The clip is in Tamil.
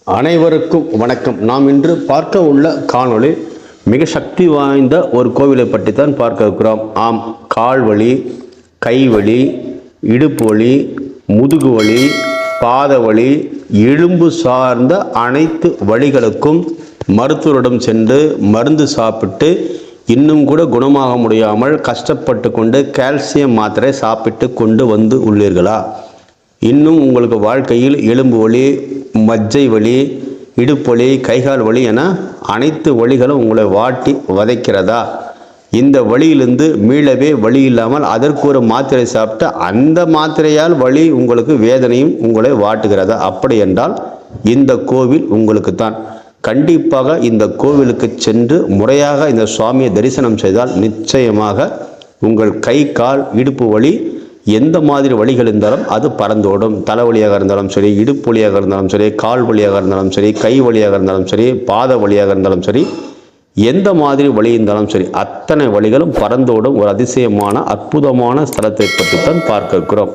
அனைவருக்கும் வணக்கம். நாம் இன்று பார்க்க உள்ள காணொளி மிக சக்தி வாய்ந்த ஒரு கோவிலை பற்றி தான் பார்க்க இருக்கிறோம். ஆம், கால் வலி, கை வலி, இடுப்பு வலி, முதுகு வலி, பாத வலி, எலும்பு சார்ந்த அனைத்து வலிகளுக்கும் மருத்துவரிடம் சென்று மருந்து சாப்பிட்டு இன்னும் கூட குணமாக முடியாமல் கஷ்டப்பட்டு கொண்டு கால்சியம் மாத்திரை சாப்பிட்டு கொண்டு வந்து உள்ளீர்களா? இன்னும் உங்களுக்கு வாழ்க்கையில் எலும்பு வலி, மஜ்ஜை வலி, இடுப்பு வலி, கைகால் வலி என அனைத்து வலிகளும் உங்களை வாட்டி வதைக்கிறதா? இந்த வலியிலிருந்து மீளவே வலி இல்லாமல் அதற்கு ஒரு மாத்திரை சாப்பிட்டு அந்த மாத்திரையால் வலி உங்களுக்கு வேதனையும் உங்களை வாட்டுகிறதா? அப்படி என்றால் இந்த கோவில் உங்களுக்கு தான். கண்டிப்பாக இந்த கோவிலுக்கு சென்று முறையாக இந்த சுவாமியை தரிசனம் செய்தால் நிச்சயமாக உங்கள் கை, கால், இடுப்பு வலி எந்த மாதிரி வலிகள் இருந்தாலும் அது பறந்தோடும். தலைவலியாக இருந்தாலும் சரி, இடுப்பு வலியாக இருந்தாலும் சரி, கால் வலியாக இருந்தாலும் சரி, கை வலியாக இருந்தாலும் சரி, பாத வலியாக இருந்தாலும் சரி, எந்த மாதிரி வலி இருந்தாலும் சரி, அத்தனை வலிகளும் பறந்தோடும் ஒரு அதிசயமான அற்புதமான ஸ்தலத்தை பற்றி தான் பார்க்க இருக்கிறோம்.